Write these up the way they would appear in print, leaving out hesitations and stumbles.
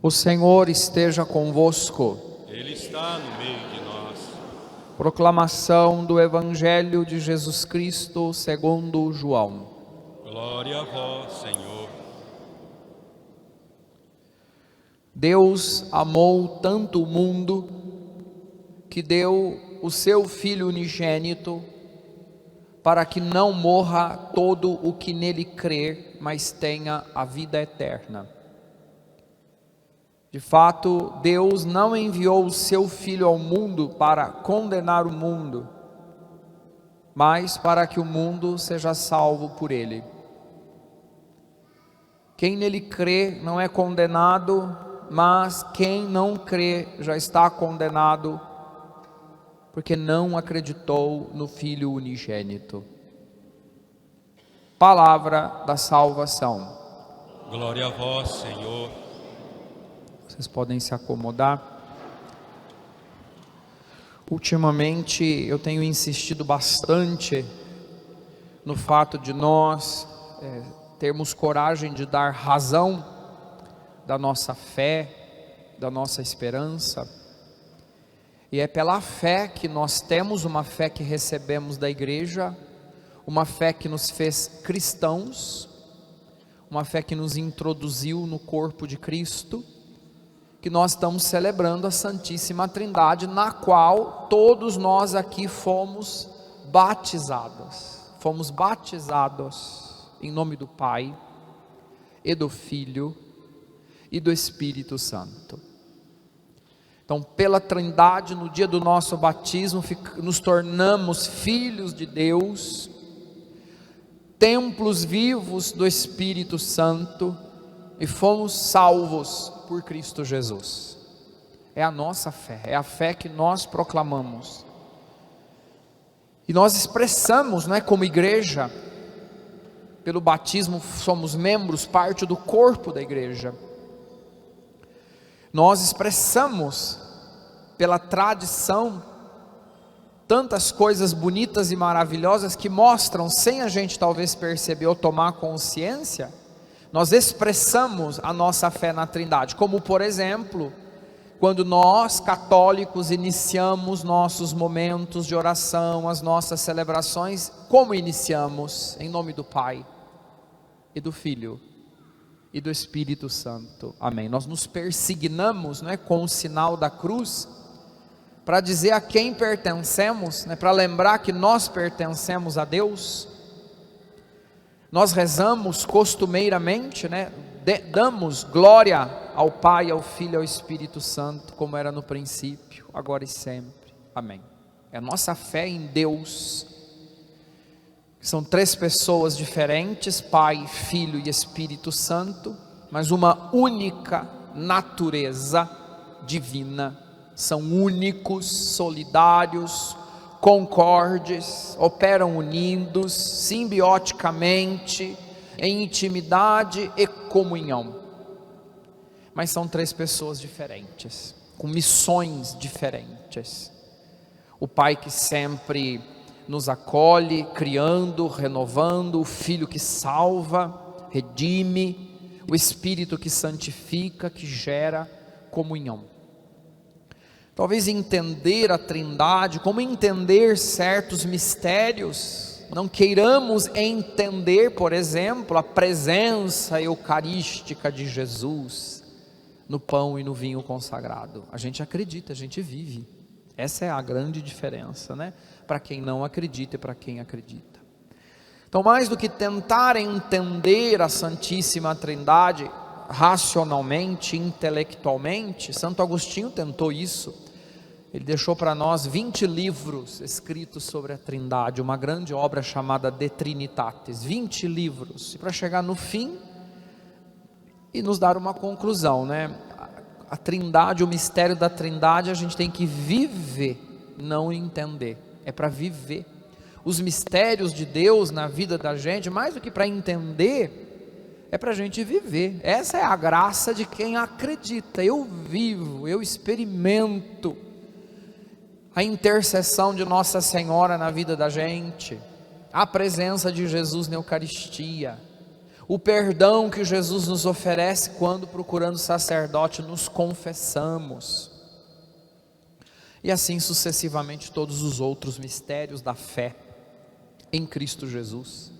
O Senhor esteja convosco. Ele está no meio de nós. Proclamação do Evangelho de Jesus Cristo segundo João. Glória a vós, Senhor. Deus amou tanto o mundo que deu o seu Filho unigênito para que não morra todo o que nele crer, mas tenha a vida eterna. De fato, Deus não enviou o seu Filho ao mundo para condenar o mundo, mas para que o mundo seja salvo por ele. Quem nele crê não é condenado, mas quem não crê já está condenado, porque não acreditou no Filho unigênito. Palavra da salvação. Glória a vós, Senhor. Vocês podem se acomodar. Ultimamente eu tenho insistido bastante no fato de nós termos coragem de dar razão da nossa fé, da nossa esperança. E é pela fé que nós temos, uma fé que recebemos da igreja, uma fé que nos fez cristãos, uma fé que nos introduziu no corpo de Cristo, que nós estamos celebrando a Santíssima Trindade, na qual todos nós aqui fomos batizados. Fomos batizados em nome do Pai, e do Filho, e do Espírito Santo. Então, pela Trindade, no dia do nosso batismo, nos tornamos filhos de Deus, templos vivos do Espírito Santo, e fomos salvos por Cristo Jesus. É a nossa fé, é a fé que nós proclamamos. E nós expressamos, não é, como igreja, pelo batismo somos membros, parte do corpo da igreja. Nós expressamos pela tradição tantas coisas bonitas e maravilhosas que mostram, sem a gente talvez perceber ou tomar consciência, nós expressamos a nossa fé na Trindade, como por exemplo, quando nós católicos iniciamos nossos momentos de oração, as nossas celebrações, como iniciamos? Em nome do Pai, e do Filho, e do Espírito Santo, amém. Nós nos persignamos, não é, com o sinal da cruz, para dizer a quem pertencemos, né, para lembrar que nós pertencemos a Deus. Nós rezamos costumeiramente, né, damos glória ao Pai, ao Filho e ao Espírito Santo, como era no princípio, agora e sempre, amém. É a nossa fé em Deus. São três pessoas diferentes, Pai, Filho e Espírito Santo, mas uma única natureza divina. São únicos, solidários, concordes, operam unidos, simbioticamente, em intimidade e comunhão. Mas são três pessoas diferentes, com missões diferentes. O Pai que sempre nos acolhe, criando, renovando, o Filho que salva, redime, o Espírito que santifica, que gera comunhão. Talvez entender a Trindade, como entender certos mistérios, não queiramos entender, por exemplo, a presença eucarística de Jesus no pão e no vinho consagrado. A gente acredita, a gente vive. Essa é a grande diferença, né? Para quem não acredita e para quem acredita. Então, mais do que tentar entender a Santíssima Trindade racionalmente, intelectualmente, Santo Agostinho tentou isso. Ele deixou para nós 20 livros escritos sobre a Trindade, uma grande obra chamada De Trinitatis, 20 livros, e para chegar no fim e nos dar uma conclusão, né? A Trindade, o mistério da Trindade, a gente tem que viver, não entender, é para viver. Os mistérios de Deus na vida da gente, mais do que para entender, é para a gente viver. Essa é a graça de quem acredita. Eu vivo, eu experimento a intercessão de Nossa Senhora na vida da gente, a presença de Jesus na Eucaristia, o perdão que Jesus nos oferece quando, procurando o sacerdote, nos confessamos, e assim sucessivamente todos os outros mistérios da fé em Cristo Jesus.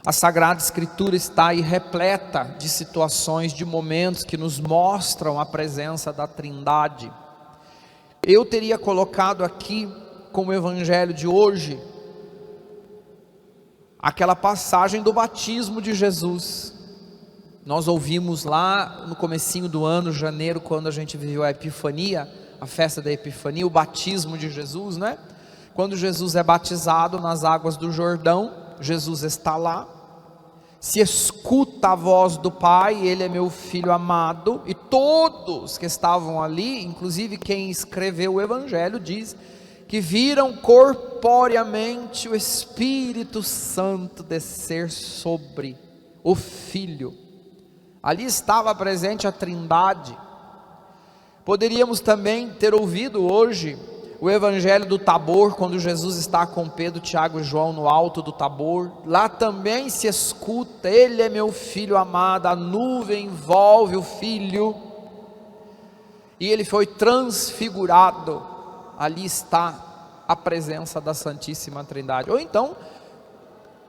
A Sagrada Escritura está aí repleta de situações, de momentos que nos mostram a presença da Trindade. Eu teria colocado aqui, como evangelho de hoje, aquela passagem do batismo de Jesus. Nós ouvimos lá no comecinho do ano, janeiro, quando a gente viveu a Epifania, a festa da Epifania, o batismo de Jesus, né? Quando Jesus é batizado nas águas do Jordão, Jesus está lá, se escuta a voz do Pai, Ele é meu Filho amado, e todos que estavam ali, inclusive quem escreveu o Evangelho, diz que viram corporeamente o Espírito Santo descer sobre o Filho. Ali estava presente a Trindade. Poderíamos também ter ouvido hoje o Evangelho do Tabor, quando Jesus está com Pedro, Tiago e João no alto do Tabor. Lá também se escuta: Ele é meu Filho amado, a nuvem envolve o Filho, e Ele foi transfigurado. Ali está a presença da Santíssima Trindade. Ou então,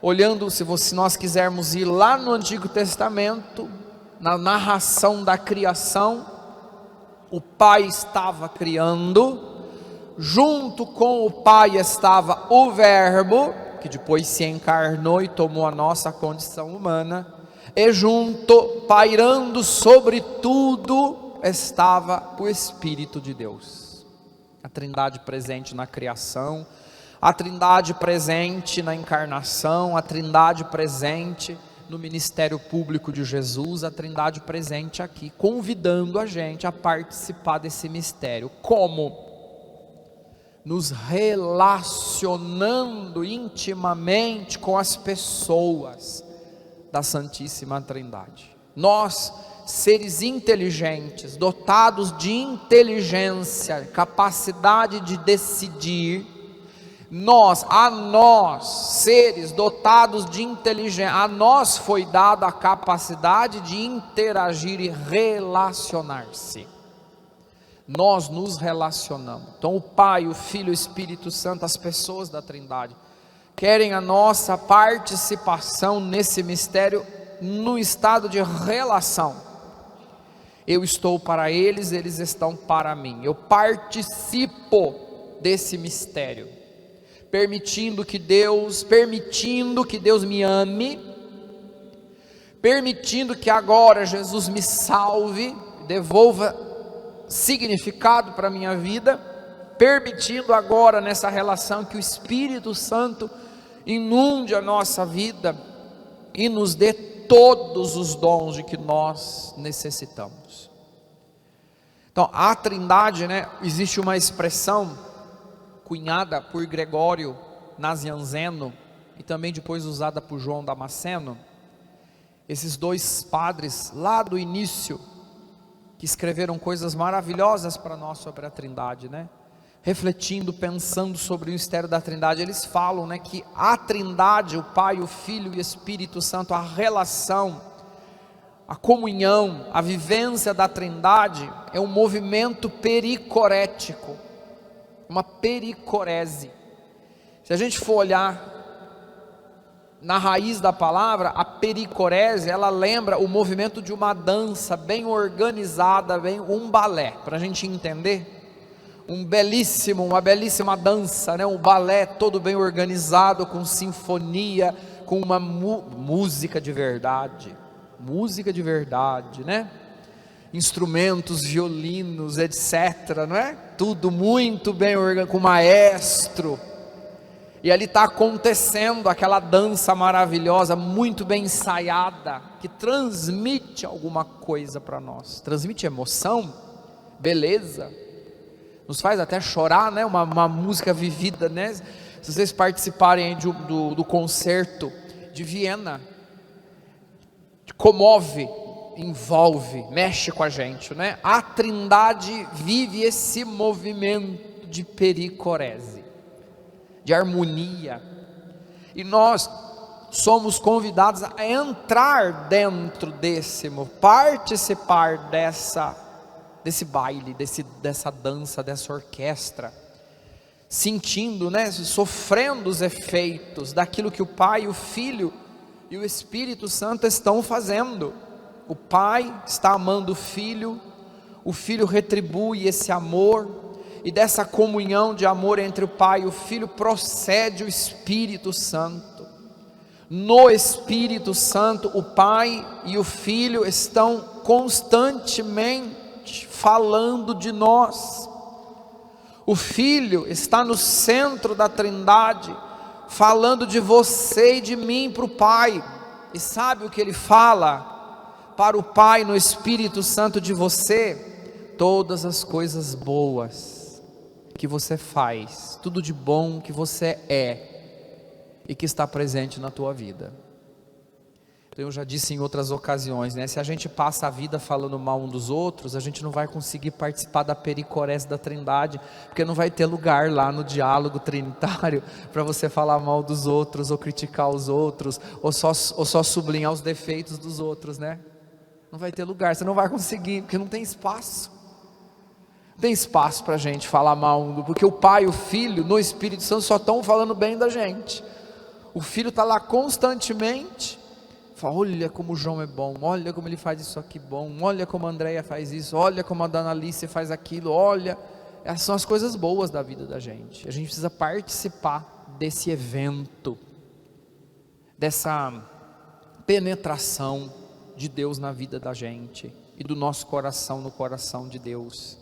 olhando, se nós quisermos ir lá no Antigo Testamento, na narração da criação, o Pai estava criando, junto com o Pai estava o Verbo, que depois se encarnou e tomou a nossa condição humana, e junto, pairando sobre tudo, estava o Espírito de Deus. A Trindade presente na criação, a Trindade presente na encarnação, a Trindade presente no ministério público de Jesus, a Trindade presente aqui, convidando a gente a participar desse mistério. Como? Nos relacionando intimamente com as pessoas da Santíssima Trindade. Nós, seres inteligentes, dotados de inteligência, capacidade de decidir, a nós, seres dotados de inteligência, a nós foi dada a capacidade de interagir e relacionar-se. Nós nos relacionamos. Então o Pai, o Filho e o Espírito Santo, as pessoas da Trindade, querem a nossa participação nesse mistério no estado de relação. Eu estou para eles, eles estão para mim. Eu participo desse mistério, permitindo que Deus me ame, permitindo que agora Jesus me salve, devolva significado para a minha vida, permitindo agora nessa relação que o Espírito Santo inunde a nossa vida e nos dê todos os dons de que nós necessitamos. Então, a Trindade, existe uma expressão cunhada por Gregório Nazianzeno e também depois usada por João Damasceno, esses dois padres lá do início, que escreveram coisas maravilhosas para nós sobre a Trindade, refletindo, pensando sobre o mistério da Trindade. Eles falam, que a Trindade, o Pai, o Filho e o Espírito Santo, a relação, a comunhão, a vivência da Trindade é um movimento pericorético, uma pericorese. Se a gente for olhar na raiz da palavra, a pericorese, ela lembra o movimento de uma dança bem organizada, bem um balé, para a gente entender. Uma belíssima dança, um balé todo bem organizado, com sinfonia, com uma música de verdade, instrumentos, violinos, etc, tudo muito bem organizado, com maestro, e ali está acontecendo aquela dança maravilhosa, muito bem ensaiada, que transmite alguma coisa para nós, transmite emoção, beleza, nos faz até chorar, uma música vivida, Se vocês participarem do concerto de Viena, comove, envolve, mexe com a gente, A Trindade vive esse movimento de pericorese, de harmonia, e nós somos convidados a entrar dentro participar desse baile, dessa dança, dessa orquestra, sentindo, sofrendo os efeitos daquilo que o Pai, o Filho e o Espírito Santo estão fazendo. O Pai está amando o Filho retribui esse amor, e dessa comunhão de amor entre o Pai e o Filho procede o Espírito Santo. No Espírito Santo, o Pai e o Filho estão constantemente falando de nós. O Filho está no centro da Trindade, falando de você e de mim para o Pai. E sabe o que Ele fala para o Pai no Espírito Santo de você? Todas as coisas boas que você faz, tudo de bom que você é e que está presente na tua vida. Eu já disse em outras ocasiões, se a gente passa a vida falando mal um dos outros, a gente não vai conseguir participar da pericorese da Trindade, porque não vai ter lugar lá no diálogo trinitário para você falar mal dos outros, ou criticar os outros, ou só sublinhar os defeitos dos outros, Não vai ter lugar, você não vai conseguir, porque não tem espaço. Não tem espaço para a gente falar mal, porque o Pai e o Filho no Espírito Santo só estão falando bem da gente. O Filho está lá constantemente, fala: olha como o João é bom, olha como ele faz isso aqui bom, olha como a Andréia faz isso, olha como a Dona Alice faz aquilo, olha, essas são as coisas boas da vida da gente. A gente precisa participar desse evento, dessa penetração de Deus na vida da gente, e do nosso coração no coração de Deus.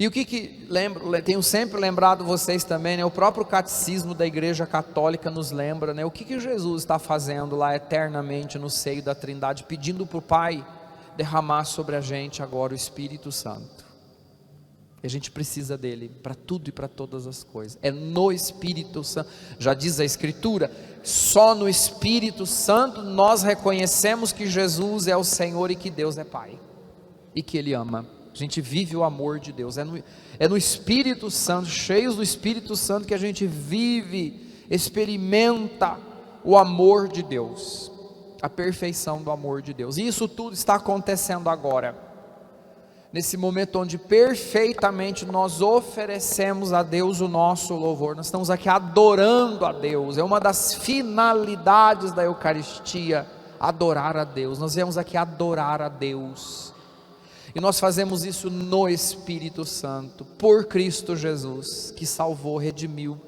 E o que lembro, tenho sempre lembrado vocês também, o próprio catecismo da Igreja Católica nos lembra, o que Jesus está fazendo lá eternamente no seio da Trindade, pedindo para o Pai derramar sobre a gente agora o Espírito Santo. E a gente precisa dele para tudo e para todas as coisas. É no Espírito Santo, já diz a Escritura, só no Espírito Santo nós reconhecemos que Jesus é o Senhor e que Deus é Pai, e que Ele ama. A gente vive o amor de Deus, é no Espírito Santo, cheios do Espírito Santo, que a gente vive, experimenta o amor de Deus, a perfeição do amor de Deus. E isso tudo está acontecendo agora, nesse momento onde perfeitamente nós oferecemos a Deus o nosso louvor. Nós estamos aqui adorando a Deus, é uma das finalidades da Eucaristia, adorar a Deus. Nós viemos aqui adorar a Deus, e nós fazemos isso no Espírito Santo, por Cristo Jesus, que salvou, redimiu,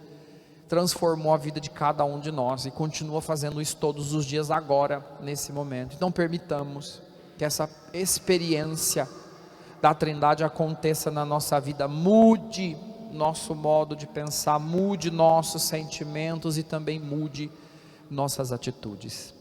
transformou a vida de cada um de nós, e continua fazendo isso todos os dias agora, nesse momento. Então permitamos que essa experiência da Trindade aconteça na nossa vida, mude nosso modo de pensar, mude nossos sentimentos e também mude nossas atitudes.